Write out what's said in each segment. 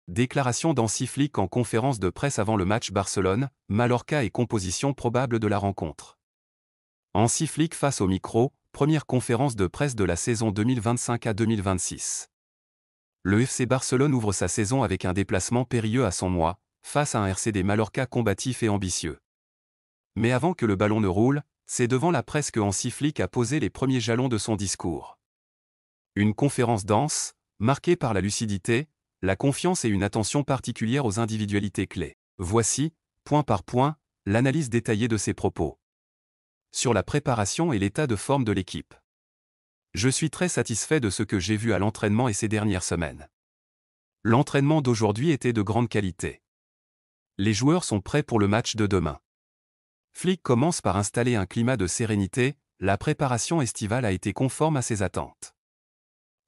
Déclaration d'Hansi Flick en conférence de presse avant le match Barcelone-Mallorca et composition probable de la rencontre. Hansi Flick face au micro, première conférence de presse de la saison 2025 à 2026. Le FC Barcelone ouvre sa saison avec un déplacement périlleux à 100 mois, face à un RCD Mallorca combatif et ambitieux. Mais avant que le ballon ne roule, c'est devant la presse que Hansi Flick a posé les premiers jalons de son discours. Une conférence dense, marquée par la lucidité, la confiance et une attention particulière aux individualités clés. Voici, point par point, l'analyse détaillée de ses propos. Sur la préparation et l'état de forme de l'équipe. Je suis très satisfait de ce que j'ai vu à l'entraînement et ces dernières semaines. L'entraînement d'aujourd'hui était de grande qualité. Les joueurs sont prêts pour le match de demain. Flick commence par installer un climat de sérénité, la préparation estivale a été conforme à ses attentes.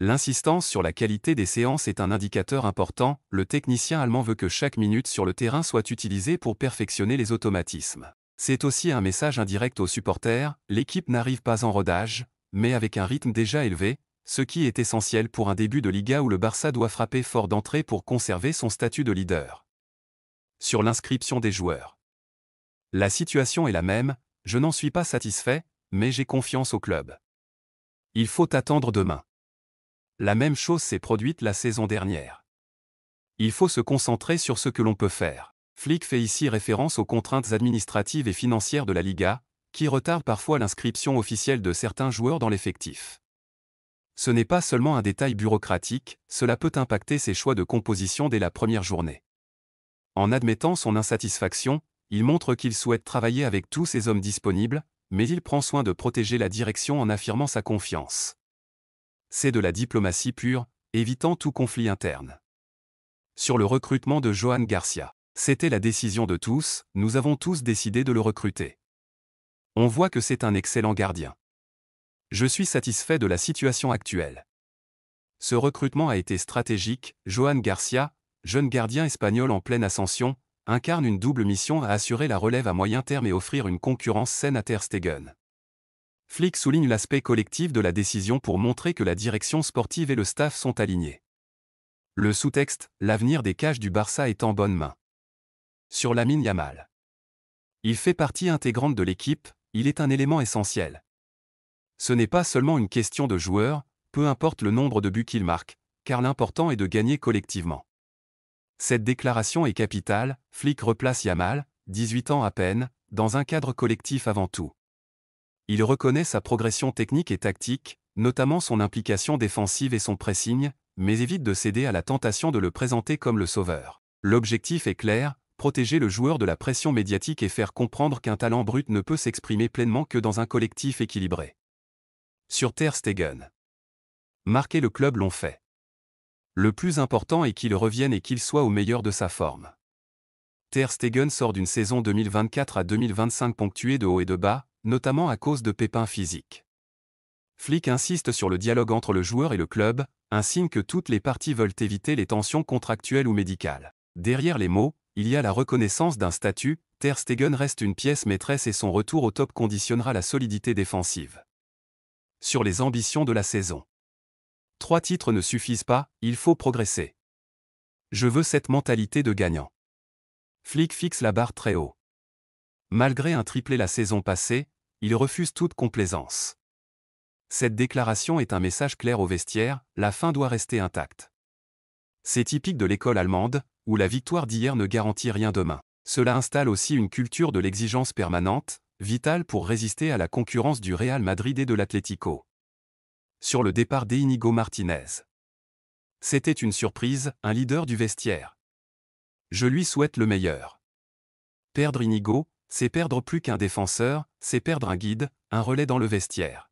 L'insistance sur la qualité des séances est un indicateur important, le technicien allemand veut que chaque minute sur le terrain soit utilisée pour perfectionner les automatismes. C'est aussi un message indirect aux supporters, l'équipe n'arrive pas en rodage, mais avec un rythme déjà élevé, ce qui est essentiel pour un début de Liga où le Barça doit frapper fort d'entrée pour conserver son statut de leader. Sur l'inscription des joueurs. La situation est la même, je n'en suis pas satisfait, mais j'ai confiance au club. Il faut attendre demain. La même chose s'est produite la saison dernière. Il faut se concentrer sur ce que l'on peut faire. Flick fait ici référence aux contraintes administratives et financières de la Liga, qui retardent parfois l'inscription officielle de certains joueurs dans l'effectif. Ce n'est pas seulement un détail bureaucratique, cela peut impacter ses choix de composition dès la première journée. En admettant son insatisfaction, il montre qu'il souhaite travailler avec tous ces hommes disponibles, mais il prend soin de protéger la direction en affirmant sa confiance. C'est de la diplomatie pure, évitant tout conflit interne. Sur le recrutement de Johan Garcia. C'était la décision de tous, nous avons tous décidé de le recruter. On voit que c'est un excellent gardien. Je suis satisfait de la situation actuelle. Ce recrutement a été stratégique, Johan Garcia, jeune gardien espagnol en pleine ascension, incarne une double mission à assurer la relève à moyen terme et offrir une concurrence saine à Ter Stegen. Flick souligne l'aspect collectif de la décision pour montrer que la direction sportive et le staff sont alignés. Le sous-texte, l'avenir des cages du Barça est en bonne main. Sur Lamine Yamal. Il fait partie intégrante de l'équipe, il est un élément essentiel. Ce n'est pas seulement une question de joueur, peu importe le nombre de buts qu'il marque, car l'important est de gagner collectivement. Cette déclaration est capitale, Flick replace Yamal, 18 ans à peine, dans un cadre collectif avant tout. Il reconnaît sa progression technique et tactique, notamment son implication défensive et son pressing, mais évite de céder à la tentation de le présenter comme le sauveur. L'objectif est clair, protéger le joueur de la pression médiatique et faire comprendre qu'un talent brut ne peut s'exprimer pleinement que dans un collectif équilibré. Sur Ter Stegen. Marquer le club l'ont fait. Le plus important est qu'il revienne et qu'il soit au meilleur de sa forme. Ter Stegen sort d'une saison 2024 à 2025 ponctuée de hauts et de bas, notamment à cause de pépins physiques. Flick insiste sur le dialogue entre le joueur et le club, un signe que toutes les parties veulent éviter les tensions contractuelles ou médicales. Derrière les mots, il y a la reconnaissance d'un statut, Ter Stegen reste une pièce maîtresse et son retour au top conditionnera la solidité défensive. Sur les ambitions de la saison. 3 titres ne suffisent pas, il faut progresser. Je veux cette mentalité de gagnant. Flick fixe la barre très haut. Malgré un triplé la saison passée, il refuse toute complaisance. Cette déclaration est un message clair au vestiaire, la fin doit rester intacte. C'est typique de l'école allemande, où la victoire d'hier ne garantit rien demain. Cela installe aussi une culture de l'exigence permanente, vitale pour résister à la concurrence du Real Madrid et de l'Atlético. Sur le départ d'Íñigo Martínez. C'était une surprise, un leader du vestiaire. Je lui souhaite le meilleur. Perdre Íñigo, c'est perdre plus qu'un défenseur, c'est perdre un guide, un relais dans le vestiaire.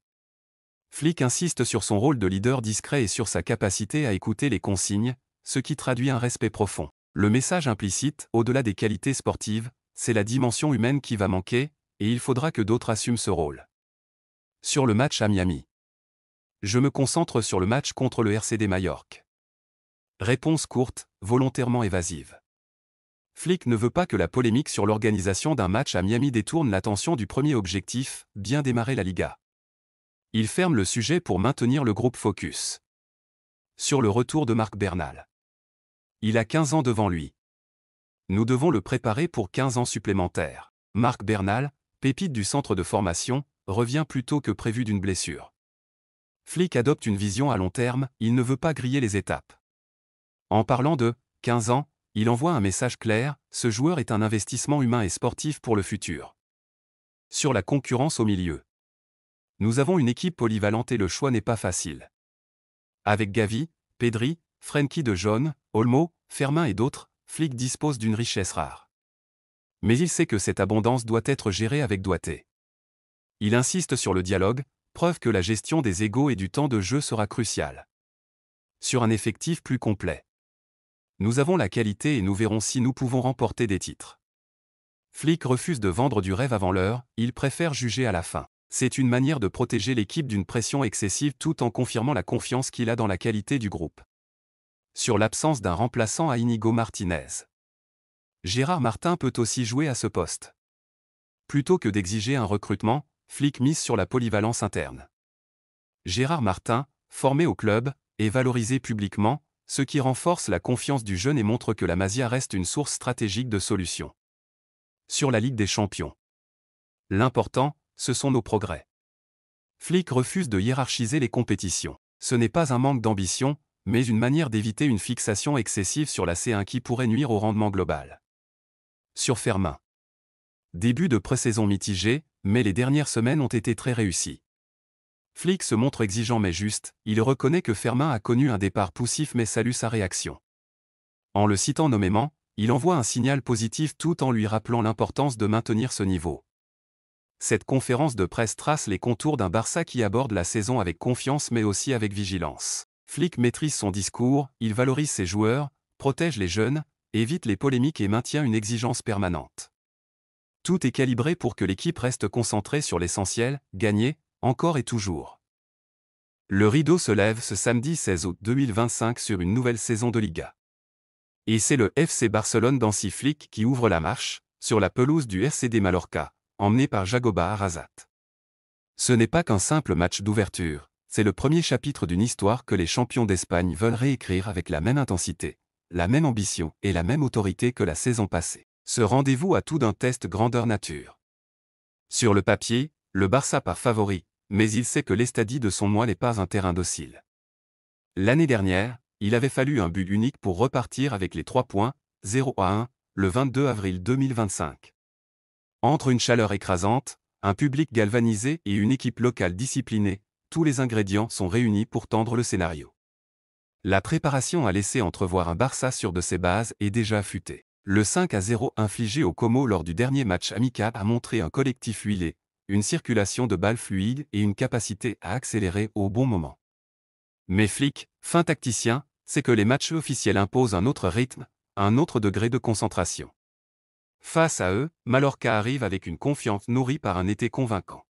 Flick insiste sur son rôle de leader discret et sur sa capacité à écouter les consignes, ce qui traduit un respect profond. Le message implicite, au-delà des qualités sportives, c'est la dimension humaine qui va manquer, et il faudra que d'autres assument ce rôle. Sur le match à Miami. Je me concentre sur le match contre le RCD Majorque. Réponse courte, volontairement évasive. Flick ne veut pas que la polémique sur l'organisation d'un match à Miami détourne l'attention du premier objectif, bien démarrer la Liga. Il ferme le sujet pour maintenir le groupe focus. Sur le retour de Marc Bernal. Il a 15 ans devant lui. Nous devons le préparer pour 15 ans supplémentaires. Marc Bernal, pépite du centre de formation, revient plus tôt que prévu d'une blessure. Flick adopte une vision à long terme, il ne veut pas griller les étapes. En parlant de 15 ans, il envoie un message clair, ce joueur est un investissement humain et sportif pour le futur. Sur la concurrence au milieu. Nous avons une équipe polyvalente et le choix n'est pas facile. Avec Gavi, Pedri, Frenkie de Jong, Olmo, Fermin et d'autres, Flick dispose d'une richesse rare. Mais il sait que cette abondance doit être gérée avec doigté. Il insiste sur le dialogue, preuve que la gestion des égos et du temps de jeu sera cruciale. Sur un effectif plus complet. Nous avons la qualité et nous verrons si nous pouvons remporter des titres. Flick refuse de vendre du rêve avant l'heure, il préfère juger à la fin. C'est une manière de protéger l'équipe d'une pression excessive tout en confirmant la confiance qu'il a dans la qualité du groupe. Sur l'absence d'un remplaçant à Inigo Martinez. Gérard Martin peut aussi jouer à ce poste. Plutôt que d'exiger un recrutement, Flick mise sur la polyvalence interne. Gérard Martin, formé au club, est valorisé publiquement, ce qui renforce la confiance du jeune et montre que la Masia reste une source stratégique de solutions. Sur la Ligue des Champions. L'important, ce sont nos progrès. Flick refuse de hiérarchiser les compétitions. Ce n'est pas un manque d'ambition, mais une manière d'éviter une fixation excessive sur la C1 qui pourrait nuire au rendement global. Sur Fermin. Début de pré-saison mitigé, mais les dernières semaines ont été très réussies. Flick se montre exigeant mais juste, il reconnaît que Fermin a connu un départ poussif mais salue sa réaction. En le citant nommément, il envoie un signal positif tout en lui rappelant l'importance de maintenir ce niveau. Cette conférence de presse trace les contours d'un Barça qui aborde la saison avec confiance mais aussi avec vigilance. Flick maîtrise son discours, il valorise ses joueurs, protège les jeunes, évite les polémiques et maintient une exigence permanente. Tout est calibré pour que l'équipe reste concentrée sur l'essentiel, gagner, encore et toujours. Le rideau se lève ce samedi 16 août 2025 sur une nouvelle saison de Liga. Et c'est le FC Barcelone d'Hansi Flick qui ouvre la marche, sur la pelouse du RCD Mallorca, emmené par Jagoba Arrasat. Ce n'est pas qu'un simple match d'ouverture, c'est le premier chapitre d'une histoire que les champions d'Espagne veulent réécrire avec la même intensité, la même ambition et la même autorité que la saison passée. Ce rendez-vous a tout d'un test grandeur nature. Sur le papier, le Barça part favori, mais il sait que l'Estadi de son moi n'est pas un terrain docile. L'année dernière, il avait fallu un but unique pour repartir avec les 3 points, 0-1, le 22 avril 2025. Entre une chaleur écrasante, un public galvanisé et une équipe locale disciplinée, tous les ingrédients sont réunis pour tendre le scénario. La préparation a laissé entrevoir un Barça sûr de ses bases et déjà affûté. Le 5-0 infligé au Como lors du dernier match amical a montré un collectif huilé, une circulation de balles fluide et une capacité à accélérer au bon moment. Mais Flick, fin tacticien, sait que les matchs officiels imposent un autre rythme, un autre degré de concentration. Face à eux, Mallorca arrive avec une confiance nourrie par un été convaincant.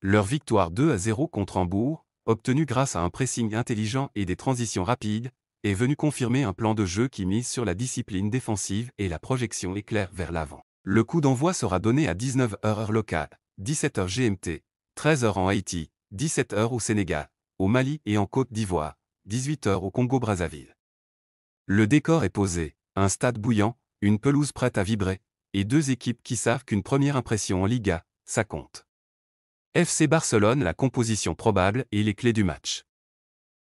Leur victoire 2-0 contre Hambourg, obtenue grâce à un pressing intelligent et des transitions rapides, est venue confirmer un plan de jeu qui mise sur la discipline défensive et la projection éclair vers l'avant. Le coup d'envoi sera donné à 19h heure locale, 17h GMT, 13h en Haïti, 17h au Sénégal, au Mali et en Côte d'Ivoire, 18h au Congo-Brazzaville. Le décor est posé, un stade bouillant, une pelouse prête à vibrer, et 2 équipes qui savent qu'une première impression en Liga, ça compte. FC Barcelone, la composition probable et les clés du match.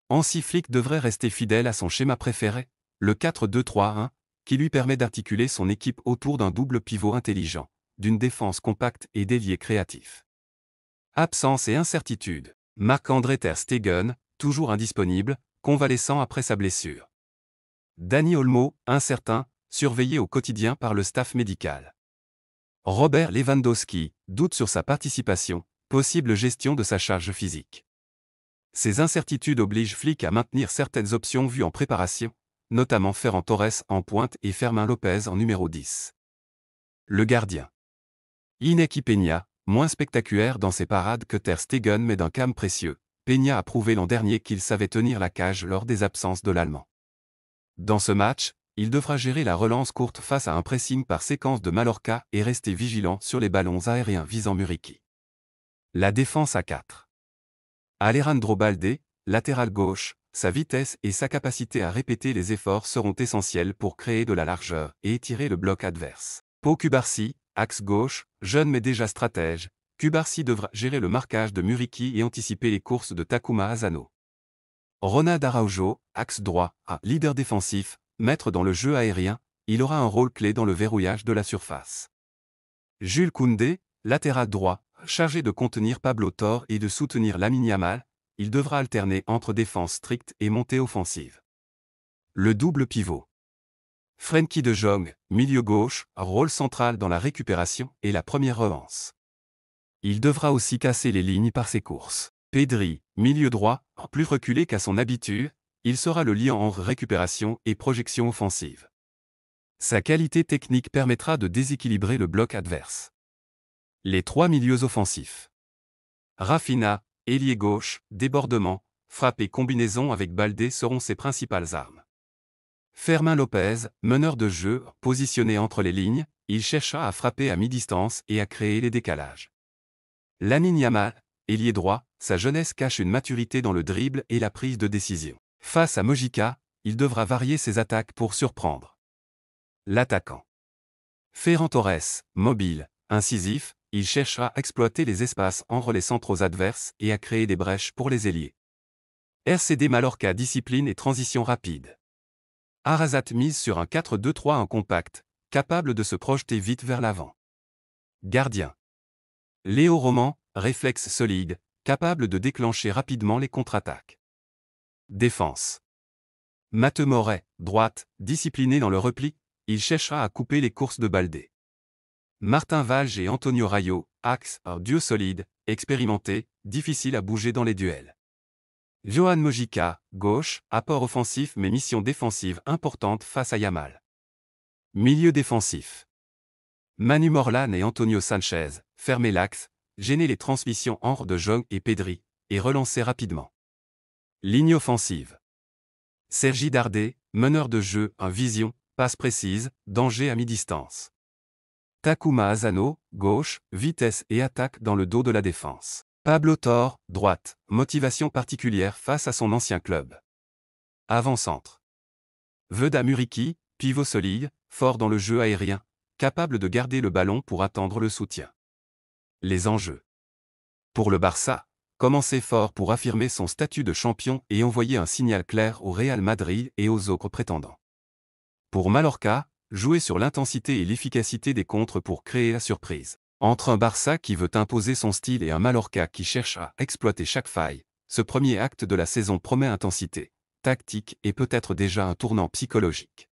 Hansi Flick devrait rester fidèle à son schéma préféré, le 4-2-3-1, qui lui permet d'articuler son équipe autour d'un double pivot intelligent, d'une défense compacte et d'ailiers créatifs. Absence et incertitude. Marc-André ter Stegen, toujours indisponible, convalescent après sa blessure. Dani Olmo, incertain, surveillé au quotidien par le staff médical. Robert Lewandowski, doute sur sa participation, possible gestion de sa charge physique. Ces incertitudes obligent Flick à maintenir certaines options vues en préparation, notamment Ferran Torres en pointe et Fermin Lopez en numéro 10. Le gardien. Iñaki Peña, moins spectaculaire dans ses parades que ter Stegen mais d'un calme précieux, Peña a prouvé l'an dernier qu'il savait tenir la cage lors des absences de l'Allemand. Dans ce match, il devra gérer la relance courte face à un pressing par séquence de Mallorca et rester vigilant sur les ballons aériens visant Muriqi. La défense à 4. Alejandro Balde, latéral gauche, sa vitesse et sa capacité à répéter les efforts seront essentiels pour créer de la largeur et étirer le bloc adverse. Pau Cubarsí, axe gauche, jeune mais déjà stratège, Cubarsí devra gérer le marquage de Muriqi et anticiper les courses de Takuma Asano. Ronald Araujo, axe droit, leader défensif, maître dans le jeu aérien, il aura un rôle clé dans le verrouillage de la surface. Jules Koundé, latéral droit, chargé de contenir Pablo Torre et de soutenir Lamine Yamal, il devra alterner entre défense stricte et montée offensive. Le double pivot. Frenkie de Jong, milieu gauche, rôle central dans la récupération et la première relance. Il devra aussi casser les lignes par ses courses. Pedri, milieu droit, plus reculé qu'à son habitude, il sera le lien entre récupération et projection offensive. Sa qualité technique permettra de déséquilibrer le bloc adverse. Les trois milieux offensifs. Rafinha, ailier gauche, débordement, frappe et combinaison avec Baldé seront ses principales armes. Fermin Lopez, meneur de jeu, positionné entre les lignes, il cherchera à frapper à mi-distance et à créer les décalages. Lamine Yamal, ailier droit, sa jeunesse cache une maturité dans le dribble et la prise de décision. Face à Mojica, il devra varier ses attaques pour surprendre. L'attaquant. Ferran Torres, mobile, incisif, il cherchera à exploiter les espaces entre les centraux adverses et à créer des brèches pour les ailiers. RCD Mallorca discipline et transition rapide. Arrasate mise sur un 4-2-3 en compact, capable de se projeter vite vers l'avant. Gardien. Léo Roman, réflexe solide, capable de déclencher rapidement les contre-attaques. Défense. Matteo Moret, droite, discipliné dans le repli, il cherchera à couper les courses de Baldé. Martin Valge et Antonio Rayo, axe, un duo solide, expérimenté, difficile à bouger dans les duels. Johan Mojica, gauche, apport offensif mais mission défensive importante face à Yamal. Milieu défensif. Manu Morlan et Antonio Sanchez, fermer l'axe, gêner les transmissions entre de Jong et Pedri, et relancer rapidement. Ligne offensive. Sergi Darder, meneur de jeu, un vision, passe précise, danger à mi-distance. Takuma Asano, gauche, vitesse et attaque dans le dos de la défense. Pablo Torre, droite, motivation particulière face à son ancien club. Avant-centre. Veda Muriqi, pivot solide, fort dans le jeu aérien, capable de garder le ballon pour attendre le soutien. Les enjeux. Pour le Barça, commencer fort pour affirmer son statut de champion et envoyer un signal clair au Real Madrid et aux autres prétendants. Pour Mallorca, jouer sur l'intensité et l'efficacité des contres pour créer la surprise. Entre un Barça qui veut imposer son style et un Mallorca qui cherche à exploiter chaque faille, ce premier acte de la saison promet intensité, tactique et peut-être déjà un tournant psychologique.